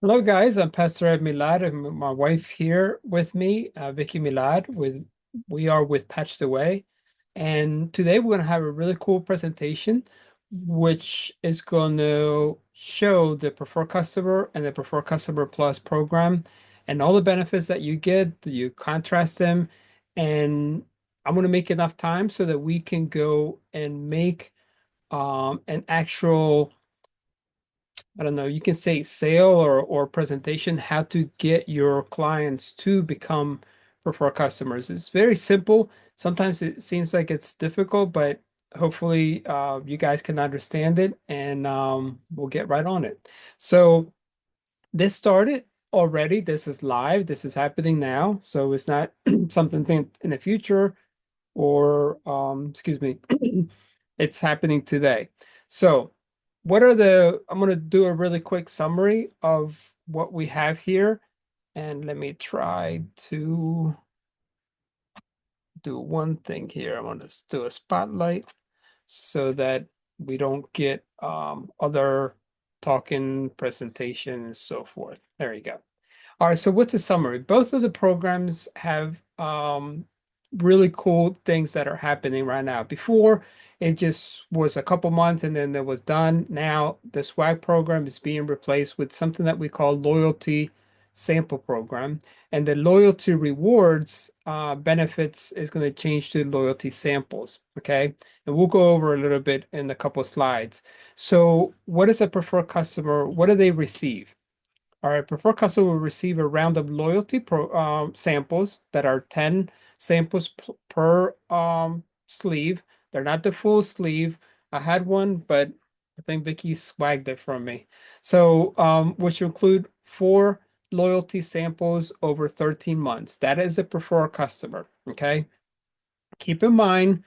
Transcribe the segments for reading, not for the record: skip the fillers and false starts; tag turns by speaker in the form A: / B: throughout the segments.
A: Hello, guys. I'm Pastor Ed Milad and my wife here with me, Vicky Milad. We are with Patched Away, and today we're going to have a really cool presentation, which is going to show the Preferred Customer and the Preferred Customer Plus program, and all the benefits that you get. You contrast them, and I'm going to make enough time so that we can go and make an actual, I don't know, you can say sale or presentation, how to get your clients to become preferred customers. It's very simple. Sometimes it seems like it's difficult, but hopefully you guys can understand it and we'll get right on it. So this started already. This is live. This is happening now. So it's not something in the future or excuse me, it's happening today. So, I'm going to do a really quick summary of what we have here. And let me try to do one thing here. I'm going to do a spotlight so that we don't get other talking presentation and so forth. There you go. All right, so what's the summary? Both of the programs have really cool things that are happening right now. Before, it just was a couple months and then it was done. Now, the swag program is being replaced with something that we call loyalty sample program. And the loyalty rewards benefits is going to change to loyalty samples. Okay. And we'll go over a little bit in a couple slides. So, what is a preferred customer? What do they receive? All right, preferred customer will receive a round of loyalty samples that are 10 samples per sleeve. They're not the full sleeve. I had one, but I think Vicky swagged it from me. So, which include four loyalty samples over 13 months. That is a preferred customer. Okay. Keep in mind,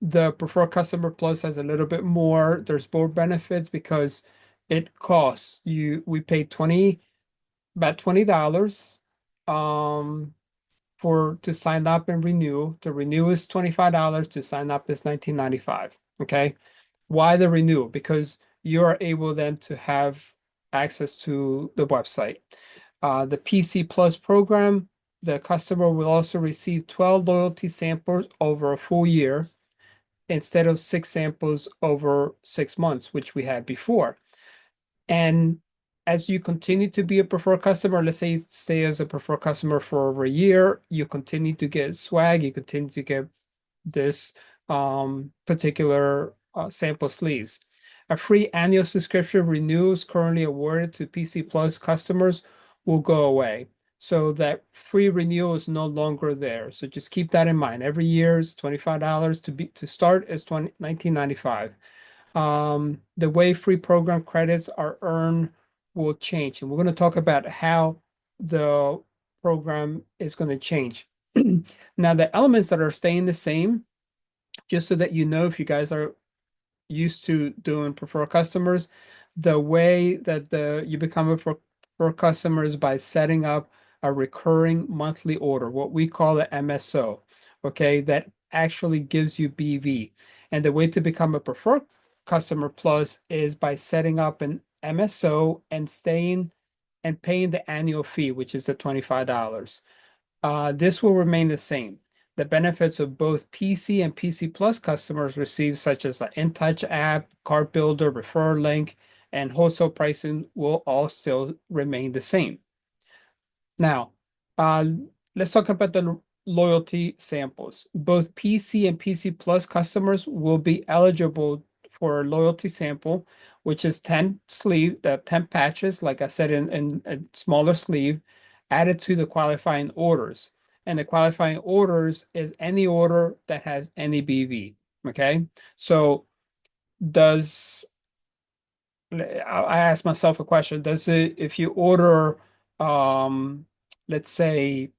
A: the preferred customer plus has a little bit more. There's more benefits because it costs you, we pay 20 about $20 um for to sign up and renew. To renew is $25, to sign up is 19.95. Okay. Why the renew? Because you are able then to have access to the website. The PC Plus program, the customer will also receive 12 loyalty samples over a full year instead of six samples over 6 months, which we had before. And as you continue to be a preferred customer, let's say you stay as a preferred customer for over a year, you continue to get swag, you continue to get this particular sample sleeves. A free annual subscription renewals currently awarded to PC Plus customers will go away. So that free renewal is no longer there. So just keep that in mind. Every year is $25 to start is 19.95. The way free program credits are earned will change. And we're going to talk about how the program is going to change. Now, the elements that are staying the same, just so that you know if you guys are used to doing preferred customers, the way that you become a preferred customer is by setting up a recurring monthly order, what we call an MSO, okay, that actually gives you BV. And the way to become a preferred customer plus is by setting up an MSO and staying and paying the annual fee, which is the $25. This will remain the same. The benefits of both PC and PC Plus customers receive, such as the InTouch app, cart builder, refer link, and wholesale pricing, will all still remain the same. Now, uh, let's talk about the loyalty samples. Both PC and PC Plus customers will be eligible for a loyalty sample, which is 10 10 patches, like I said, in a smaller sleeve, added to the qualifying orders. And the qualifying orders is any order that has any BV. Okay. So does I ask myself a question, does it, if you order um let's say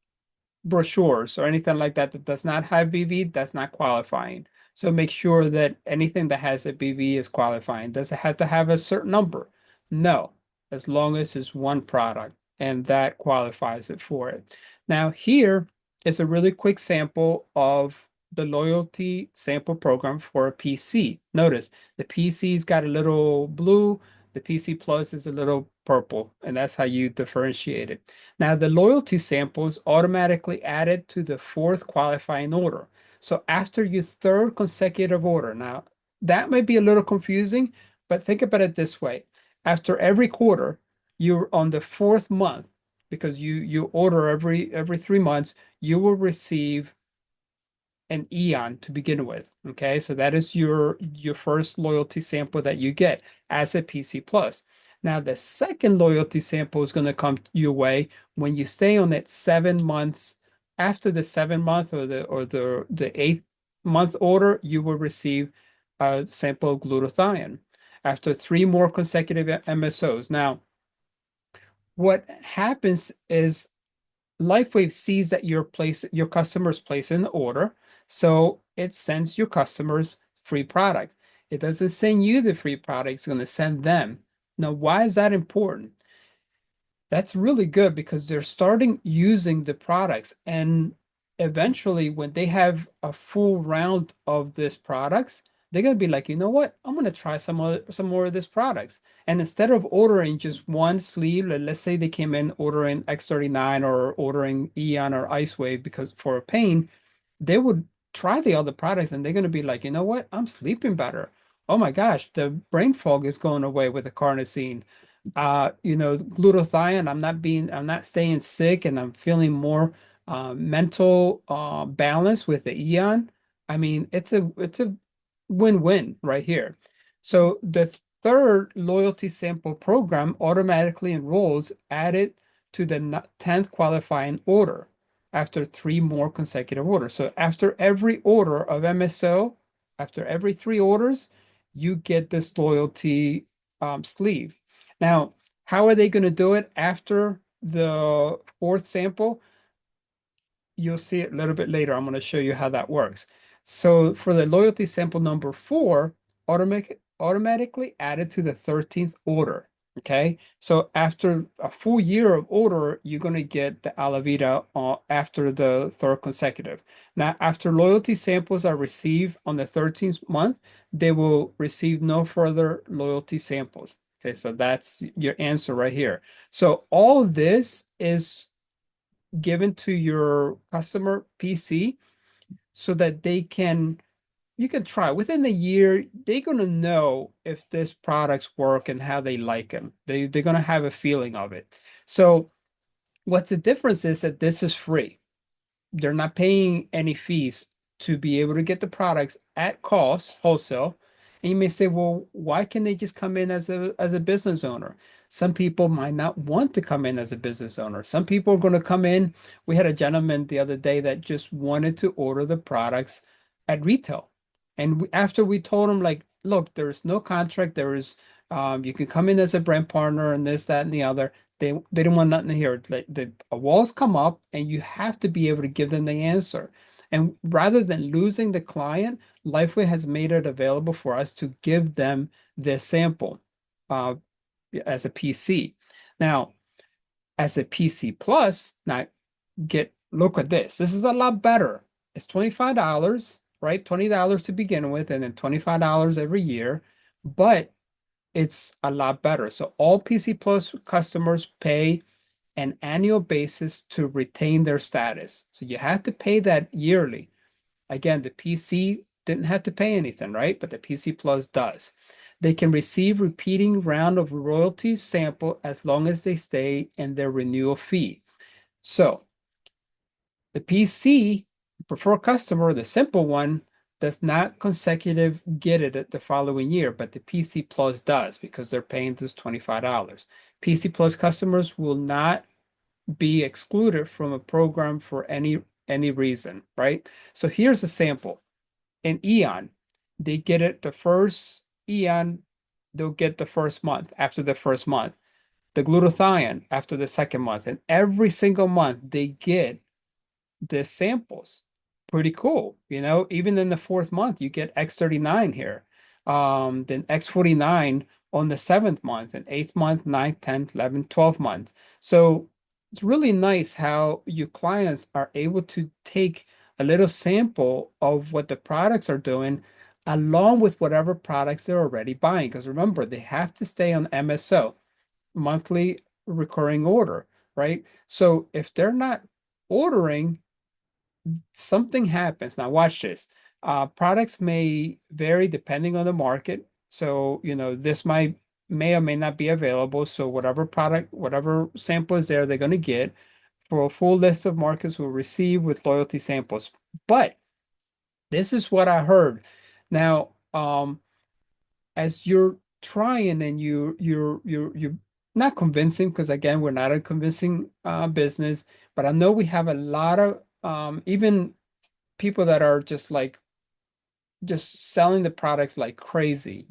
A: brochures or anything like that that does not have BV, that's not qualifying. So make sure that anything that has a BV is qualifying. Does it have to have a certain number? No, as long as it's one product and that qualifies it for it. Now, here is a really quick sample of the loyalty sample program for a PC. Notice the PC's got a little blue, The PC Plus is a little purple, and that's how you differentiate it. Now, the loyalty samples automatically added to the fourth qualifying order. So after your third consecutive order, now that might be a little confusing, but think about it this way. After every quarter, you're on the fourth month because you order every 3 months, you will receive an Eon to begin with. Okay, so that is your first loyalty sample that you get as a PC Plus. Now the second loyalty sample is going to come your way when you stay on it 7 months. After the 7 month or the 8 month order, you will receive a sample of glutathione after three more consecutive MSOs. Now, what happens is LifeWave sees that your customers place an order, so it sends your customers free products. It doesn't send you the free product, it's going to send them. Now, why is that important? That's really good because they're starting using the products, and eventually when they have a full round of these products, they're gonna be like, you know what? I'm gonna try some more of these products. And instead of ordering just one sleeve, let's say they came in ordering X39 or ordering Eon or IceWave because for pain, they would try the other products and they're gonna be like, you know what? I'm sleeping better. Oh my gosh, the brain fog is going away with the carnosine. Glutathione, I'm not staying sick and I'm feeling more mental balance with the Eon. I mean, it's a win-win right here. So the third loyalty sample program automatically enrolls added to the 10th qualifying order after three more consecutive orders. So after every order of MSO, after every three orders, you get this loyalty sleeve. Now, how are they going to do it after the fourth sample? You'll see it a little bit later. I'm going to show you how that works. So for the loyalty sample number four, automatically added to the 13th order. Okay. So after a full year of order, you're going to get the Alavita after the third consecutive. Now, after loyalty samples are received on the 13th month, they will receive no further loyalty samples. Okay. So that's your answer right here. So all this is given to your customer PC so that you can try within the year. They're going to know if these products work and how they like them. They're going to have a feeling of it. So what's the difference is that this is free. They're not paying any fees to be able to get the products at cost, wholesale. And you may say, well, why can they just come in as a business owner? Some people might not want to come in as a business owner. Some people are going to come in. We had a gentleman the other day that just wanted to order the products at retail. And after we told him, like, look, there's no contract. You can come in as a brand partner and this, that, and the other. They don't want nothing to hear. Like the walls come up, and you have to be able to give them the answer. And rather than losing the client, Lifeway has made it available for us to give them the sample uh, as a PC. Now, as a PC Plus, now look at this. This is a lot better. It's $25, right? $20 to begin with, and then $25 every year. But it's a lot better. So all PC Plus customers pay an annual basis to retain their status. So you have to pay that yearly. Again, the PC didn't have to pay anything, right? But the PC Plus does. They can receive repeating round of royalties sample as long as they stay in their renewal fee. So the PC preferred customer, the simple one, does not consecutive get it at the following year, but the PC Plus does because they're paying this $25. PC Plus customers will not be excluded from a program for any reason, right? So here's a sample. In Eon, they get it the first Eon, they'll get the first month after the first month. The glutathione after the second month, and every single month they get the samples. Pretty cool. Even in the fourth month, you get X39 here. Then X49 on the seventh month, and eighth month, ninth, 10th, 11th, 12th month. So it's really nice how your clients are able to take a little sample of what the products are doing along with whatever products they're already buying. Because remember, they have to stay on MSO, monthly recurring order, right? So if they're not ordering, something happens. Now, watch this. Products may vary depending on the market. So, this may or may not be available. So, whatever product, whatever sample is there, they're going to get for a full list of markets will receive with loyalty samples. But this is what I heard. Now, as you're trying and you're not convincing, because again, we're not a convincing business, but I know we have a lot of even people that are just selling the products like crazy,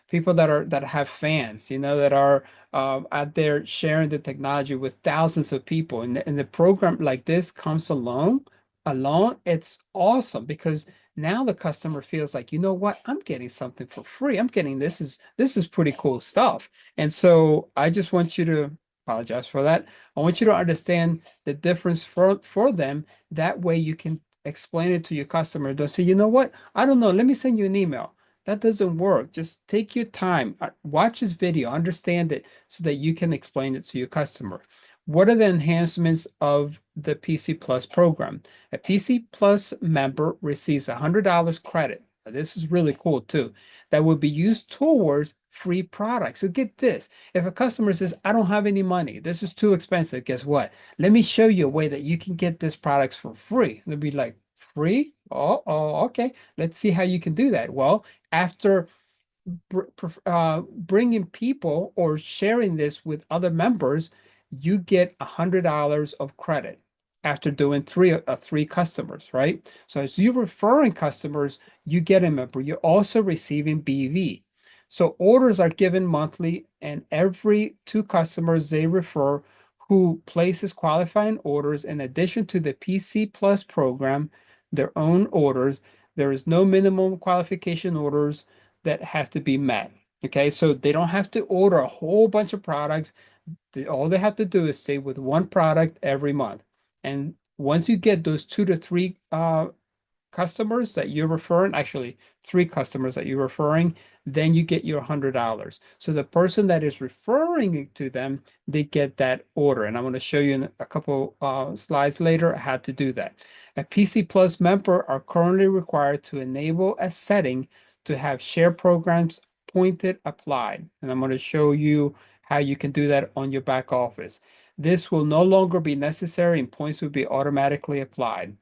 A: people that have fans, that are out there sharing the technology with thousands of people. And the program like this comes along, it's awesome because now the customer feels like, you know what, I'm getting something for free. I'm getting this is pretty cool stuff. And so I just want you to apologize for that. I want you to understand the difference for them. That way you can explain it to your customer. Don't say, you know what? I don't know. Let me send you an email. That doesn't work. Just take your time. Watch this video, understand it so that you can explain it to your customer. What are the enhancements of the PC Plus program? A PC Plus member receives $100 credit. Now, this is really cool too. That will be used towards free products. So get this. If a customer says, I don't have any money, this is too expensive, guess what? Let me show you a way that you can get these products for free. They'll be like, free? Okay. Let's see how you can do that. Well, after bringing people or sharing this with other members, you get $100 of credit after doing three customers, right? So as you're referring customers, you get a member. You're also receiving BV. So orders are given monthly, and every two customers they refer who places qualifying orders in addition to the PC Plus program, their own orders. There is no minimum qualification orders that have to be met. Okay, so they don't have to order a whole bunch of products. All they have to do is stay with one product every month. And once you get those 2 to 3 customers that you're referring, actually 3 customers that you're referring, then you get your $100. So the person that is referring it to them, they get that order. And I'm going to show you in a couple slides later how to do that. A PC Plus member are currently required to enable a setting to have share programs pointed applied. And I'm going to show you how you can do that on your back office. This will no longer be necessary and points will be automatically applied.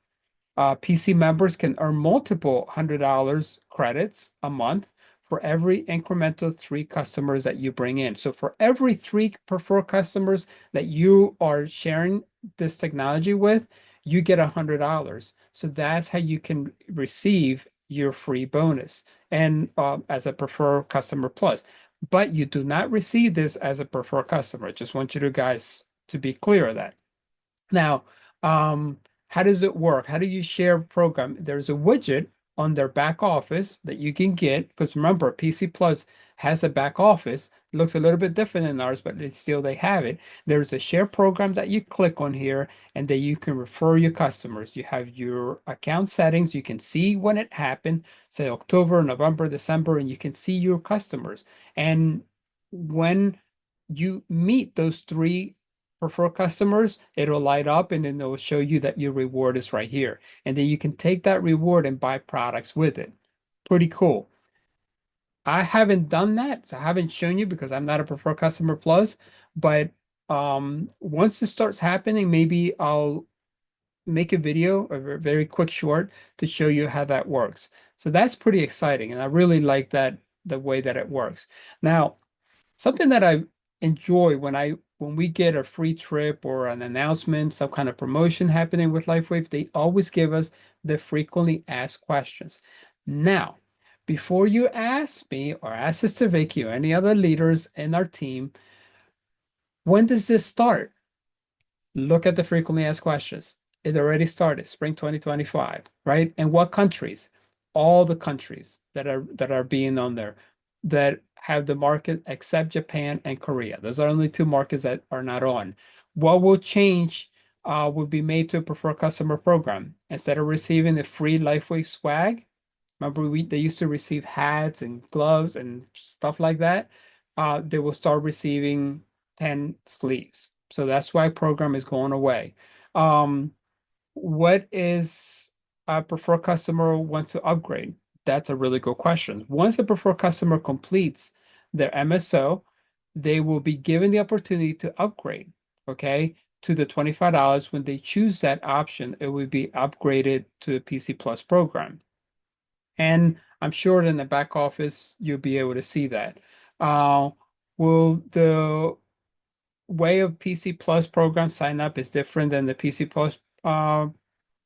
A: PC members can earn multiple $100 credits a month for every incremental 3 customers that you bring in. So for every 3 preferred customers that you are sharing this technology with, you get $100. So that's how you can receive your free bonus and as a preferred customer plus. But you do not receive this as a preferred customer. Just want you to guys to be clear of that. Now, how does it work? How do you share a program? There's a widget on their back office that you can get because remember, PC Plus has a back office. It looks a little bit different than ours, but they have it. There's a share program that you click on here, and then you can refer your customers. You have your account settings. You can see when it happened, say October, November, December, and you can see your customers. And when you meet those 3 preferred customers, it'll light up and then it'll show you that your reward is right here. And then you can take that reward and buy products with it. Pretty cool. I haven't done that, so I haven't shown you because I'm not a preferred customer plus, but once it starts happening, maybe I'll make a video, a very quick short to show you how that works. So that's pretty exciting, and I really like that the way that it works. Now, something that I enjoy when we get a free trip or an announcement, some kind of promotion happening with LifeWave, they always give us the frequently asked questions. Now, before you ask me or ask Sister Vicky or any other leaders in our team, when does this start? Look at the frequently asked questions. It already started, spring 2025, right? And what countries? All the countries that are being on there that have the market except Japan and Korea. Those are only 2 markets that are not on. What will change will be made to a preferred customer program. Instead of receiving the free LifeWave swag, Remember, they used to receive hats and gloves and stuff like that. They will start receiving 10 sleeves. So that's why program is going away. Um, what is a preferred customer wants to upgrade? That's a really good question. Once a preferred customer completes their MSO, they will be given the opportunity to upgrade, okay, to the $25. When they choose that option, it will be upgraded to a PC Plus program. And I'm sure in the back office, you'll be able to see that. Uh, will the way of PC Plus program sign up is different than the PC Plus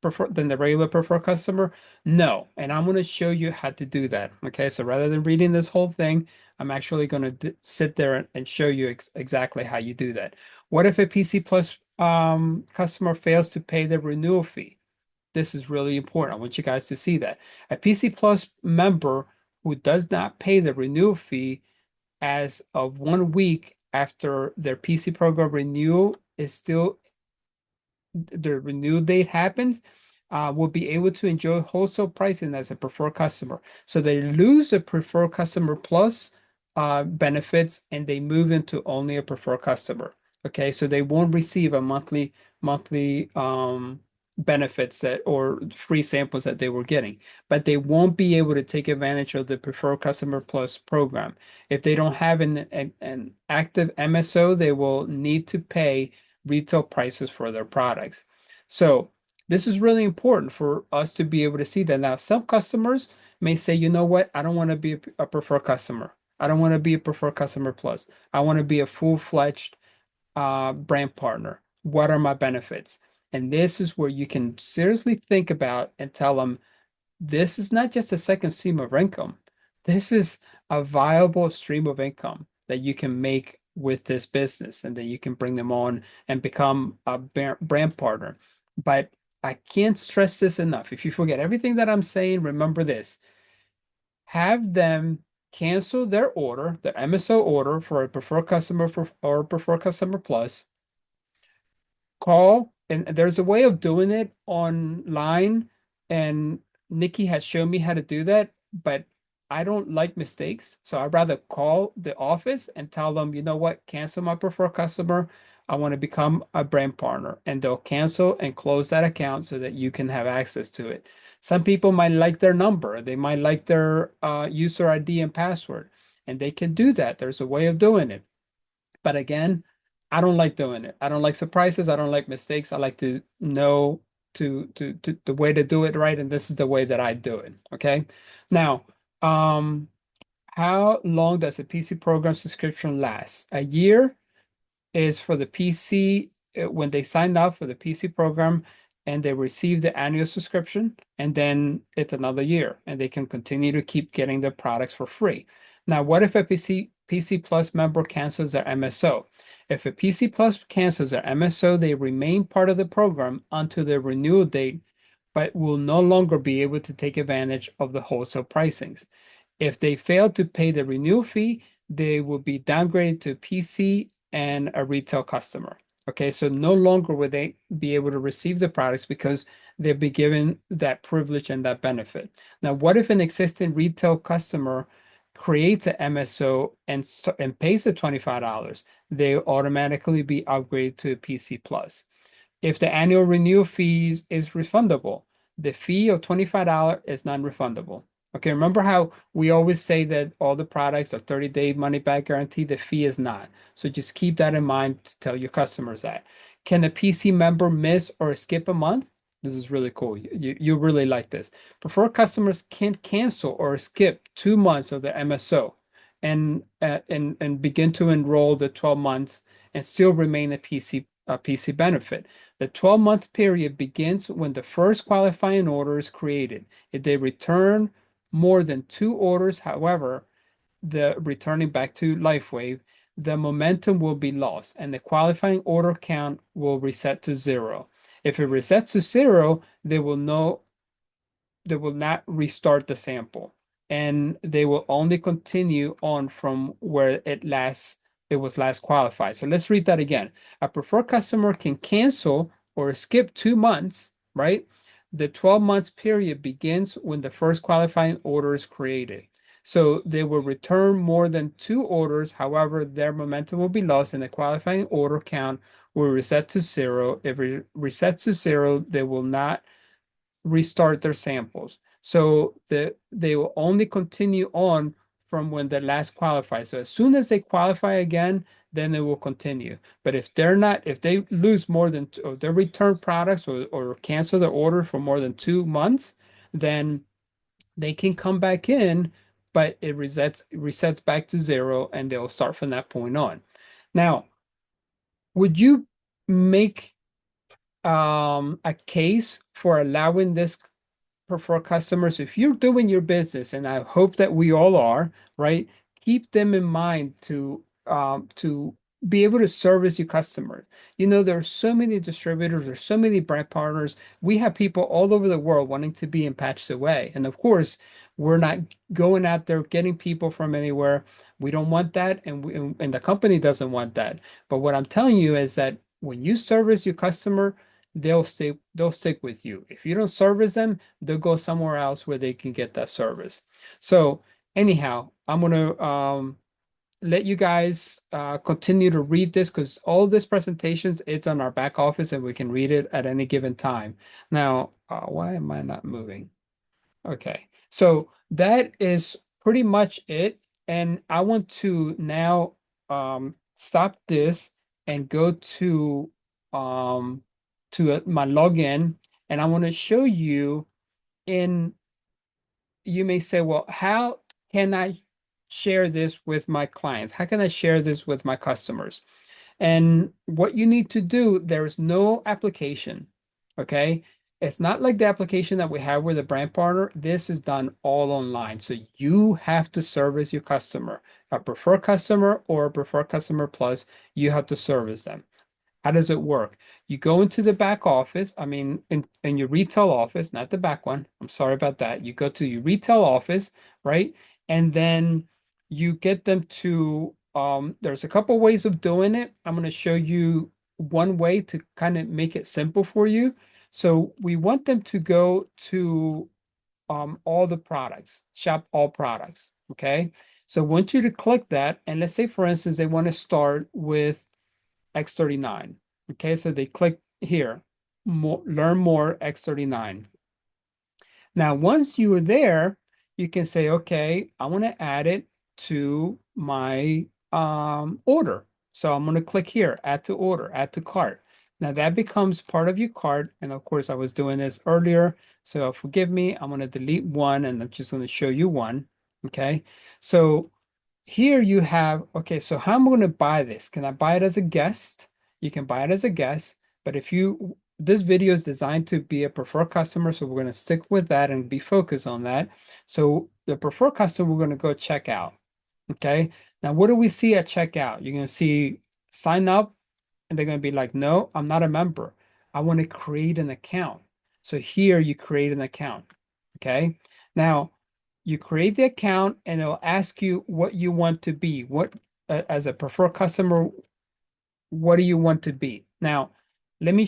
A: prefer than the regular preferred customer? No. And I'm going to show you how to do that. Okay. So rather than reading this whole thing, I'm actually going to sit there and show you exactly how you do that. What if a PC Plus customer fails to pay the renewal fee? This is really important. I want you guys to see that. A PC Plus member who does not pay the renewal fee as of 1 week after their PC program renewal is still the renewal date happens, will be able to enjoy wholesale pricing as a preferred customer. So they lose a preferred customer plus benefits and they move into only a preferred customer. Okay, so they won't receive a monthly benefits that or free samples that they were getting, but they won't be able to take advantage of the preferred customer plus program. If they don't have an active MSO, they will need to pay retail prices for their products. So this is really important for us to be able to see that. Now, some customers may say, you know what, I don't want to be a preferred customer. I don't want to be a preferred customer plus. I want to be a full-fledged brand partner. What are my benefits? And this is where you can seriously think about and tell them, this is not just a second stream of income. This is a viable stream of income that you can make with this business, and then you can bring them on and become a brand partner. But I can't stress this enough. If you forget everything that I'm saying, remember this. Have them cancel their order, their MSO order for a preferred customer or preferred customer plus, call, and there's a way of doing it online, and Nikki has shown me how to do that, but I don't like mistakes, so I'd rather call the office and tell them, you know what, cancel my preferred customer. I want to become a brand partner, and they'll cancel and close that account so that you can have access to it. Some people might like their number, they might like their user ID and password, and they can do that. There's a way of doing it. But again, I don't like doing it. I don't like surprises. I don't like mistakes. I like to know to the way to do it right, and this is the way that I do it. Okay. Now, um, how long does a PC program subscription last? A year is for the PC when they sign up for the PC program and they receive the annual subscription, and then it's another year, and they can continue to keep getting their products for free. Now, what if a PC Plus member cancels their MSO? If a PC Plus cancels their MSO, they remain part of the program until the renewal date, but will no longer be able to take advantage of the wholesale pricings. If they fail to pay the renewal fee, they will be downgraded to PC and a retail customer. Okay, so no longer will they be able to receive the products because they'll be given that privilege and that benefit. Now, what if an existing retail customer creates an MSO and pays the $25? They automatically be upgraded to a PC Plus. If the annual renewal fees is refundable, the fee of $25 is non-refundable. Okay, remember how we always say that all the products are 30-day money back guarantee? The fee is not. So just keep that in mind to tell your customers that. Can a PC member miss or skip a month? This is really cool. You really like this. Preferred customers can cancel or skip 2 months of their MSO and begin to enroll the 12 months and still remain a PC benefit. The 12-month period begins when the first qualifying order is created. If they return more than 2 orders, however, the returning back to LifeWave, the momentum will be lost and the qualifying order count will reset to 0. If it resets to 0, they will not restart the sample, and they will only continue on from where it was last qualified. So let's read that again. A preferred customer can cancel or skip 2 months, right? the 12 months period begins when the first qualifying order is created. So they will return more than two orders. However, their momentum will be lost and the qualifying order count will reset to zero. If it resets to zero, they will not restart their samples. So they will only continue on from when they last qualified. So as soon as they qualify again, then they will continue. But if they're not, if they lose more than, or they return products or cancel their order for more than 2 months, then they can come back in, but it resets back to zero and they'll start from that point on. Now, would you make a case for allowing this for customers, if you're doing your business, and I hope that we all are, right? Keep them in mind to be able to service your customers. You know, there are so many distributors, there's so many brand partners. We have people all over the world wanting to be in Patch Away. And of course, we're not going out there getting people from anywhere. We don't want that, and the company doesn't want that. But what I'm telling you is that when you service your customer, they'll stick with you. If you don't service them, they'll go somewhere else where they can get that service. So anyhow, I'm gonna let you guys continue to read this because all this presentations, it's on our back office and we can read it at any given time. Now, why am I not moving? Okay, so that is pretty much it. And I want to now stop this and go um, to my login, and I want to show you in, you may say, well, how can I share this with my clients? How can I share this with my customers? And what you need to do, there's no application, okay? It's not like the application that we have with a brand partner. This is done all online. So you have to service your customer, a preferred customer or a preferred customer plus, you have to service them. How does it work? You go into the back office, I mean, in your retail office, not the back one. I'm sorry about that. You go to your retail office, right? And then you get them to, there's a couple ways of doing it. I'm going to show you one way to kind of make it simple for you. So we want them to go to all the products, shop all products, okay? So I want you to click that. And let's say, for instance, they want to start with X39. Okay, so they click here, learn more X39. Now, once you are there, you can say, okay, I want to add it to my order. So I'm going to click here, add to order, add to cart. Now that becomes part of your cart. And of course, I was doing this earlier. So forgive me, I'm going to delete one and I'm just going to show you one. Okay, so here you have, okay, so how am I going to buy this? Can I buy it as a guest? You can buy it as a guest, but this video is designed to be a preferred customer, so we're going to stick with that and be focused on that. So the preferred customer, we're going to go check out. Okay. Now, what do we see at checkout? You're going to see sign up, and they're going to be like, no, I'm not a member. I want to create an account. So here you create an account. Okay. Now, you create the account and it'll ask you what you want to be. What, as a preferred customer, what do you want to be? Now, let me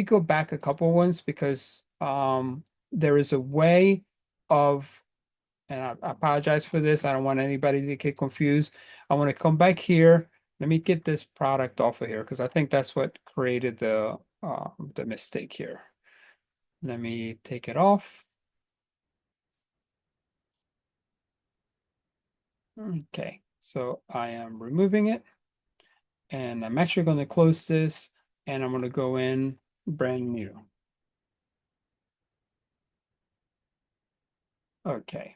A: go back a couple ones because there is a way of, and I apologize for this. I don't want anybody to get confused. I want to come back here. Let me get this product off of here because I think that's what created the mistake here. Let me take it off. Okay, so I am removing it and I'm actually going to close this and I'm going to go in brand new. Okay.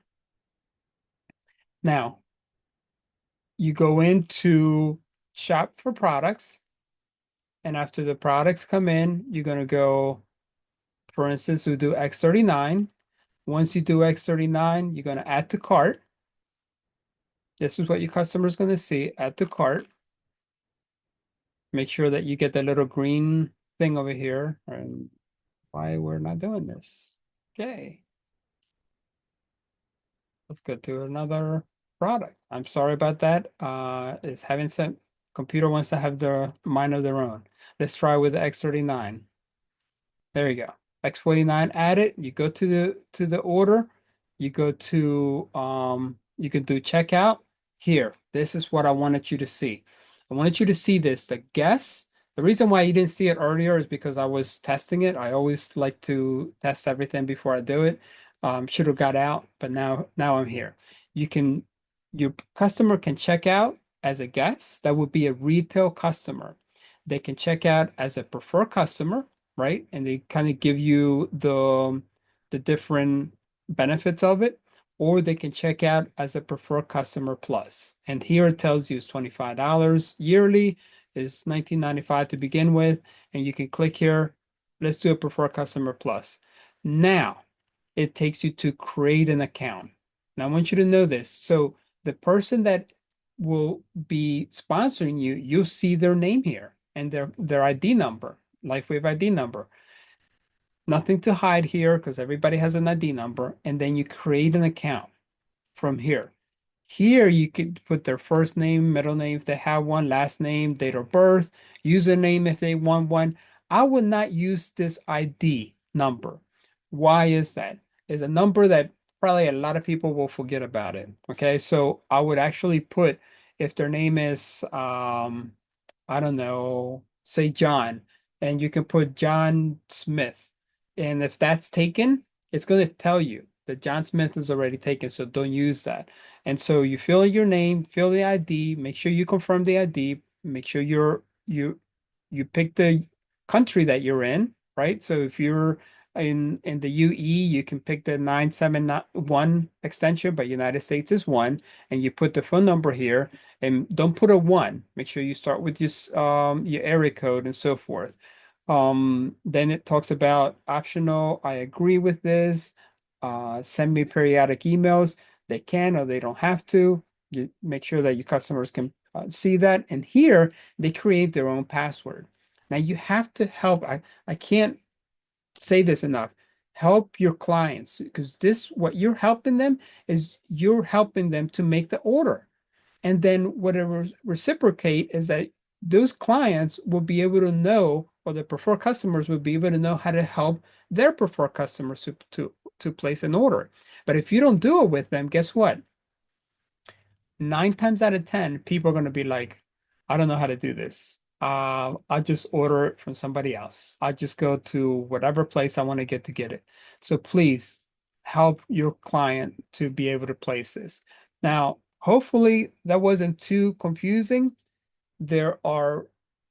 A: Now you go into shop for products, and after the products come in, you're going to go, for instance, we do X39. Once you do X39, you're going to add to cart. This is what your customer is going to see, add to cart. Make sure that you get the little green thing over here. And why we're not doing this? Okay. Let's go to another product. I'm sorry about that. It's having some computer wants to have the mind of their own. Let's try with the X39. There you go. X49 added. You go to the order. You go to you can do checkout. Here, this is what I wanted you to see. I wanted you to see this, the guess. The reason why you didn't see it earlier is because I was testing it. I always like to test everything before I do it. Should have got out, but now I'm here. You can your customer can check out as a guest. That would be a retail customer. They can check out as a preferred customer, right? And they kind of give you the different benefits of it, or they can check out as a preferred customer plus. And here it tells you it's $25 yearly, is 19.95 to begin with, and you can click here. Let's do a preferred customer plus. Now, it takes you to create an account. Now, I want you to know this. So the person that will be sponsoring you, you'll see their name here and their ID number, LifeWave ID number. Nothing to hide here because everybody has an ID number. And then you create an account from here. Here you could put their first name, middle name if they have one, last name, date of birth, username if they want one. I would not use this ID number. Why is that? It's a number that probably a lot of people will forget about it. Okay, so I would actually put if their name is I don't know, say John, and you can put John Smith. And if that's taken, it's going to tell you that John Smith is already taken, so don't use that. And so you fill in your name, fill the ID, make sure you confirm the ID, make sure you pick the country that you're in, right? So if you're in the UE, you can pick the 971 extension, but United States is one, and you put the phone number here, and don't put a one. Make sure you start with your area code and so forth. Then it talks about optional. I agree with this. Send me periodic emails. They can or they don't have to. You make sure that your customers can see that. And here they create their own password. Now you have to help. I can't say this enough. Help your clients because this what you're helping them is you're helping them to make the order. And then what it reciprocate is that those clients will be able to know, or the preferred customers will be able to know how to help their preferred customers to place an order. But if you don't do it with them, guess what? 9 times out of 10, people are going to be like, I don't know how to do this. I'll just order it from somebody else. I'll just go to whatever place I want to get it. So please help your client to be able to place this. Now, hopefully that wasn't too confusing. There are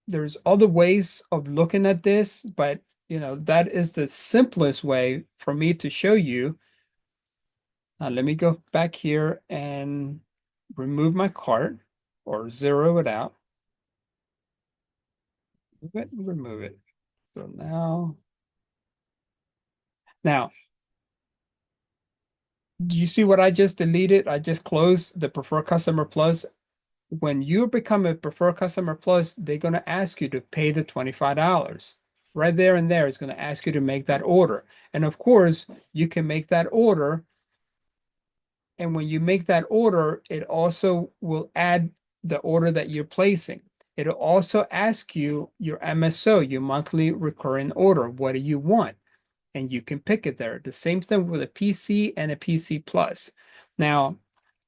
A: there's other ways of looking at this, but that is the simplest way for me to show you. Let me go back here and remove my cart or zero it out. Remove it, remove it. So now, do you see what I just deleted? I just closed the Preferred Customer Plus. When you become a Preferred Customer Plus, they're going to ask you to pay the $25. Right there and there is going to ask you to make that order. And of course, you can make that order. And when you make that order, it also will add the order that you're placing. It'll also ask you your MSO, your monthly recurring order. What do you want? And you can pick it there. The same thing with a PC and a PC Plus. Now,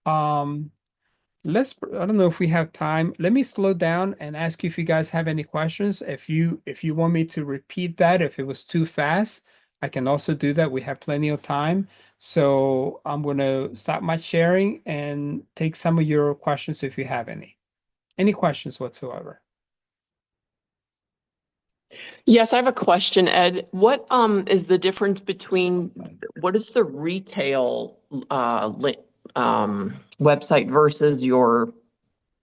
A: um, I don't know if we have time. Let me slow down and ask you if you guys have any questions. If you want me to repeat that, if it was too fast, I can also do that. We have plenty of time. So I'm going to stop my sharing and take some of your questions if you have any. Any questions whatsoever?
B: Yes, I have a question, Ed. What is the difference between what is the retail website versus your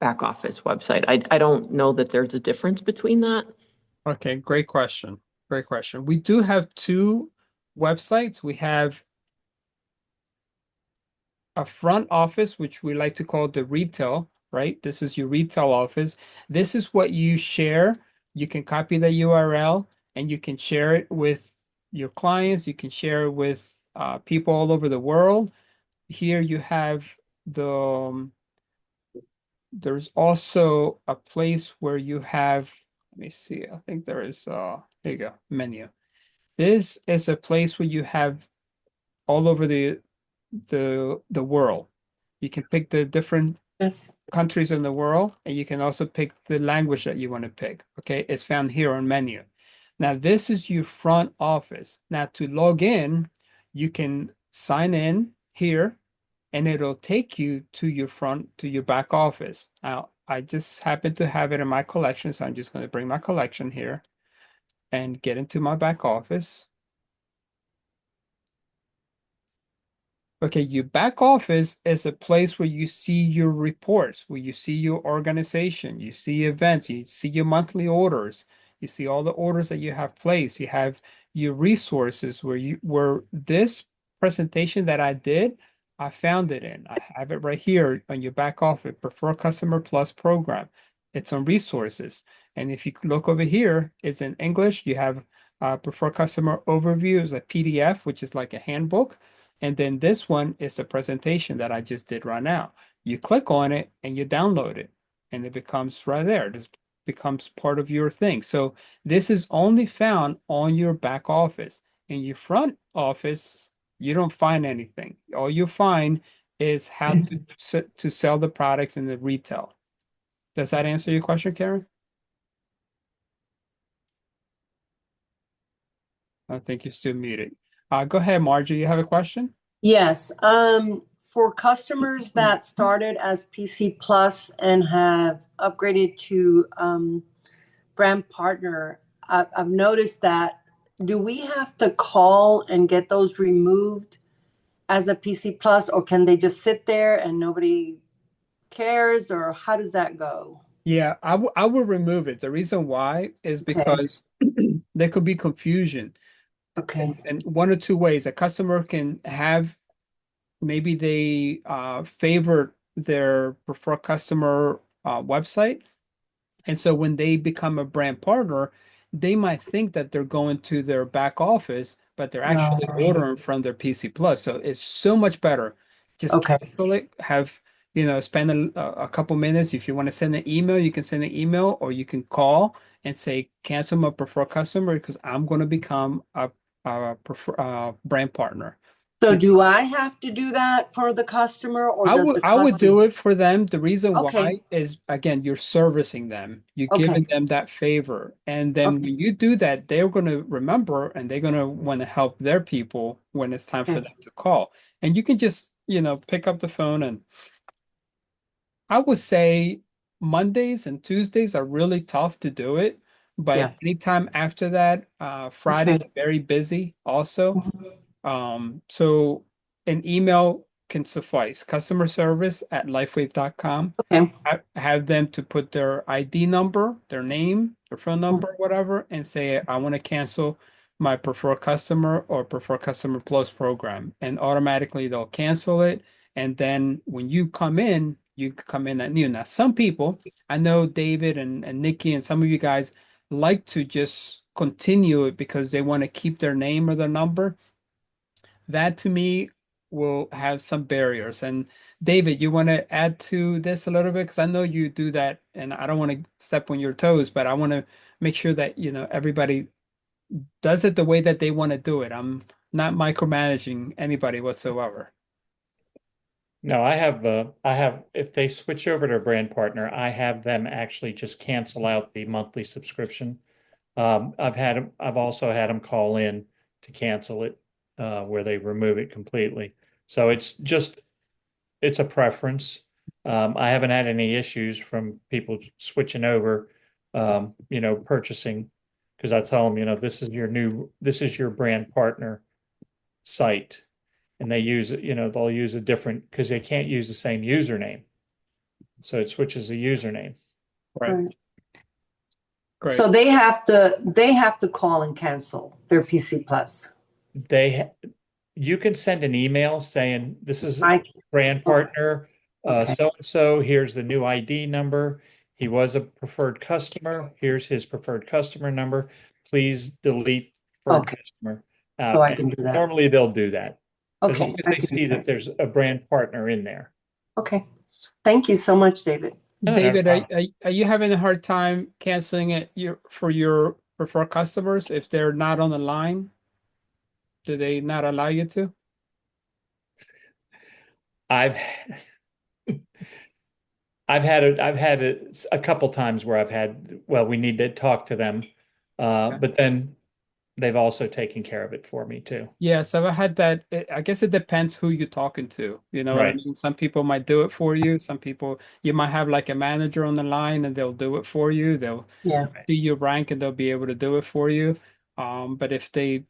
B: back office website? I don't know that there's a difference between that.
A: Okay, great question. Great question. We do have two websites. We have a front office, which we like to call the retail, right? This is your retail office. This is what you share. You can copy the URL and you can share it with your clients. You can share it with people all over the world. Here you have there's also a place where you have, let me see, I think there is, here you go, menu. This is a place where you have all over the world. You can pick the different
B: Yes.
A: countries in the world, and you can also pick the language that you want to pick. Okay, it's found here on menu. Now, this is your front office. Now, to log in, you can sign in here, and it'll take you to your back office. Now, I just happen to have it in my collection, so I'm just going to bring my collection here and get into my back office. Okay, your back office is a place where you see your reports, where you see your organization, you see events, you see your monthly orders, you see all the orders that you have placed, you have your resources where this presentation that I did, I found it in. I have it right here on your back office, Prefer Customer Plus program. It's on resources. And if you look over here, it's in English. You have Prefer Customer Overview is a PDF, which is like a handbook. And then this one is a presentation that I just did right now. You click on it and you download it, and it becomes right there. This becomes part of your thing. So this is only found on your back office. In your front office, you don't find anything. All you find is how to sell the products in the retail. Does that answer your question, Karen? I think you're still muted. Go ahead, Margie. You have a question?
C: Yes, for customers that started as PC Plus and have upgraded to brand partner, I've noticed that do we have to call and get those removed as a PC Plus, or can they just sit there and nobody cares, or how does that go?
A: Yeah, I will remove it. The reason why is
C: Okay,
A: because there could be confusion.
C: okay,
A: And one or two ways a customer can have maybe they favor their preferred customer website, and so when they become a brand partner, they might think that they're going to their back office, but they're
C: no,
A: actually ordering from their PC Plus. So it's so much better. Just
C: okay.
A: cancel it, spend a couple minutes. If you want to send an email, you can send an email, or you can call and say, cancel my preferred customer because I'm going to become a brand partner.
C: So do I have to do that for the customer, or
A: I
C: does
A: would
C: the
A: I would
C: customer?
A: do it for them. The reason
C: Okay,
A: why is again, you're servicing them. You're
C: okay,
A: giving them that favor. And then
C: okay,
A: when you do that, they're going to remember and they're going to want to help their people when it's time for
C: okay.
A: them to call. And you can just, pick up the phone and I would say Mondays and Tuesdays are really tough to do it, but
C: Yeah.
A: anytime after that, Fridays
C: Okay.
A: are very busy also. So an email can suffice. Customer service at lifewave.com.
C: Okay.
A: Have them to put their ID number, their name, their phone number, whatever, and say, I want to cancel my preferred customer or preferred customer plus program. And automatically they'll cancel it. And then when you come in, you come in at new. Now, some people, I know David and Nikki and some of you guys like to just continue it because they want to keep their name or their number. That to me will have some barriers. And David, you want to add to this a little bit? Because I know you do that, and I don't want to step on your toes, but I want to make sure that, everybody does it the way that they want to do it. I'm not micromanaging anybody whatsoever.
D: No, if they switch over to a brand partner, I have them actually just cancel out the monthly subscription. I've also had them call in to cancel it, where they remove it completely. So it's a preference. I haven't had any issues from people switching over, purchasing, because I tell them, this is your brand partner site, and they'll use a different because they can't use the same username, so it switches the username.
A: Right.
C: Right.
A: Great.
C: So they have to call and cancel their PC Plus.
D: They You can send an email saying this is
C: I
D: brand
C: okay.
D: partner,
C: Okay.
D: so and so. Here's the new ID number. He was a preferred customer. Here's his preferred customer number. Please delete preferred
C: Okay.
D: customer
C: So
D: out.
C: I
D: And
C: can do that.
D: normally they'll do that as long
C: Okay.
D: as
C: I
D: they
C: can do
D: see that
C: that.
D: there's a brand partner in there.
C: Okay. Thank you so much, David.
D: No, no
A: David,
D: problem.
A: are you having a hard time canceling it for your preferred customers if they're not on the line? Do they not allow you to?
D: I've I've had a couple times where well, we need to talk to them. But then they've also taken care of it for me too.
A: Yeah, so I had that. I guess it depends who you're talking to. You know what I
D: Right.
A: mean? Some people might do it for you. Some people, you might have like a manager on the line and they'll do it for you. They'll
C: Yeah.
A: see your rank and they'll be able to do it for you. But if they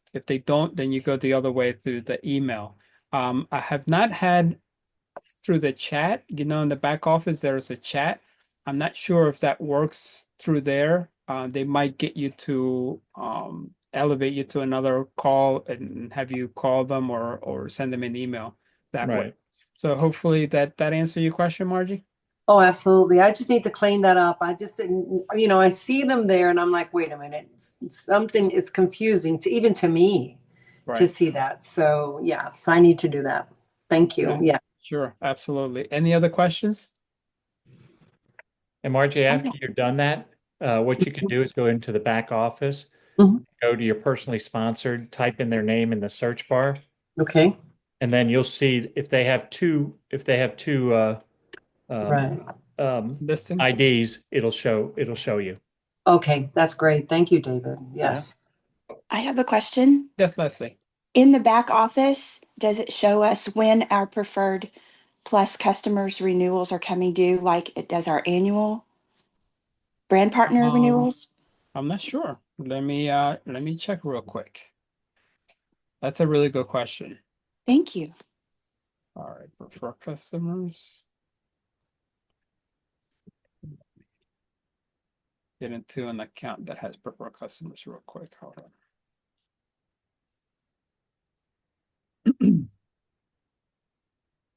A: don't, then you go the other way through the email. I have not had through the chat. You know, in the back office, there's a chat. I'm not sure if that works through there. They might get you to elevate you to another call and have you call them or send them an email that way.
D: Right.
A: So hopefully that answer your question, Margie.
C: Oh, absolutely. I just need to clean that up. I just didn't, I see them there and I'm like, wait a minute, something is confusing to even to me to
A: Right.
C: see that. So yeah, so I need to do that. Thank you.
A: Yeah,
C: Yeah.
A: sure, absolutely. Any other questions?
D: And Margie,
C: I
D: after you're done that, what you can do is go into the back office,
C: Mhm.
D: go to your personally sponsored, type in their name in the search bar,
C: Okay.
D: and then you'll see if they have two um,
C: Right.
D: um,
A: Listings?
D: IDs, it'll show you.
C: Okay. That's great. Thank you, David.
A: Yeah.
C: Yes.
E: I have a question.
A: Yes, Leslie.
E: In the back office, does it show us when our preferred plus customers renewals are coming due, like it does our annual brand partner
A: Um,
E: renewals?
A: I'm not sure. Let me check real quick. That's a really good question.
E: Thank you.
A: All right, prefer customers. Get into an account that has preferred customers real quick. Hold on.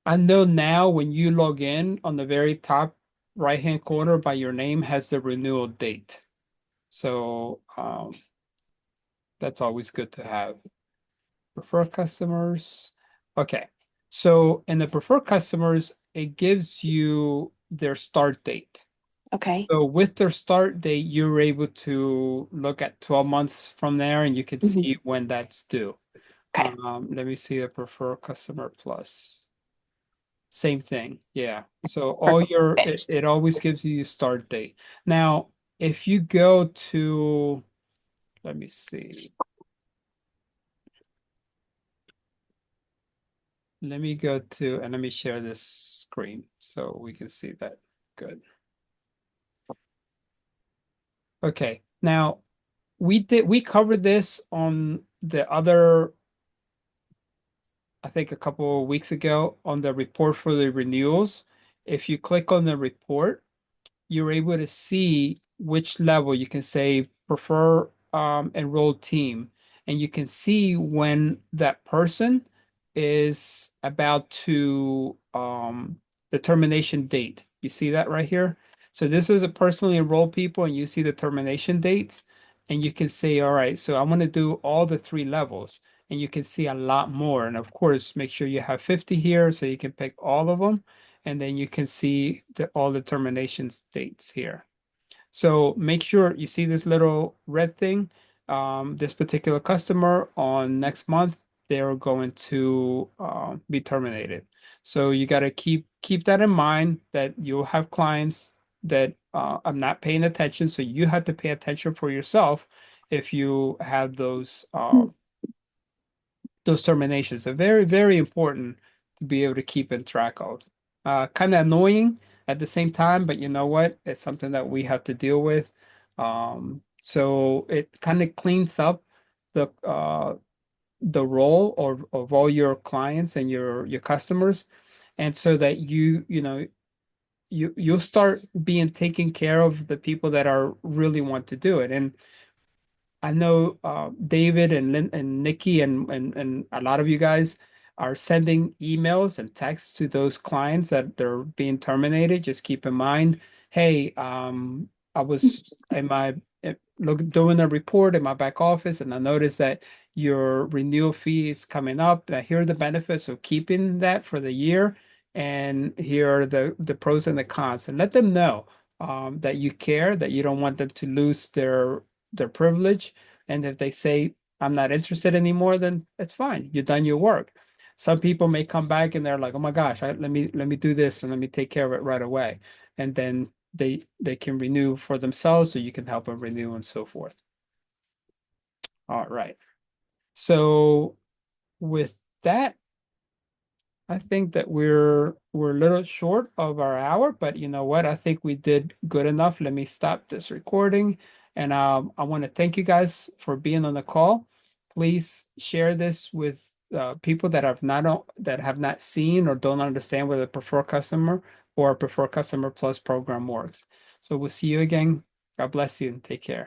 A: I know now when you log in on the very top right-hand corner by your name has the renewal date. So that's always good to have. Prefer customers. Okay. So in the prefer customers, it gives you their start date.
E: Okay.
A: So with their start date, you're able to look at 12 months from there and you can
E: Mhm.
A: see when that's due.
E: Okay.
A: Let me see the prefer customer plus. Same thing. Yeah. So all
E: Perfect.
A: your it,
E: Thanks.
A: it always gives you your start date. Now, if you go to, let me see. Let me go to and let me share this screen so we can see that. Good. Okay. Now we covered this on the other, I think a couple of weeks ago on the report for the renewals. If you click on the report, you're able to see which level you can say prefer enrolled team. And you can see when that person is about to the termination date. You see that right here? So this is a personally enrolled people and you see the termination dates and you can say, all right, so I want to do all the three levels and you can see a lot more. And of course, make sure you have 50 here so you can pick all of them and then you can see all the termination dates here. So make sure you see this little red thing. This particular customer on next month, they're going to be terminated. So you got to keep that in mind that you'll have clients that are not paying attention. So you have to pay attention for yourself if you have those terminations are very, very important to be able to keep in track of. Kind of annoying at the same time, but you know what? It's something that we have to deal with. So it kind of cleans up the role of all your clients and your customers, and so that you'll start being taken care of the people that are really want to do it. And I know David and Lynn and Nikki and a lot of you guys are sending emails and texts to those clients that they're being terminated. Just keep in mind, hey, I was in my doing a report in my back office, and I noticed that your renewal fee is coming up. And here are the benefits of keeping that for the year, and here are the pros and the cons, and let them know that you care, that you don't want them to lose their privilege. And if they say, I'm not interested anymore, then it's fine. You've done your work. Some people may come back and they're like, oh my gosh, let me do this and let me take care of it right away. And then they can renew for themselves, so you can help them renew and so forth. All right. So with that, I think that we're a little short of our hour, but you know what? I think we did good enough. Let me stop this recording. And I want to thank you guys for being on the call. Please share this with people that have not seen or don't understand what a preferred customer or a preferred customer plus program works. So we'll see you again. God bless you and take care.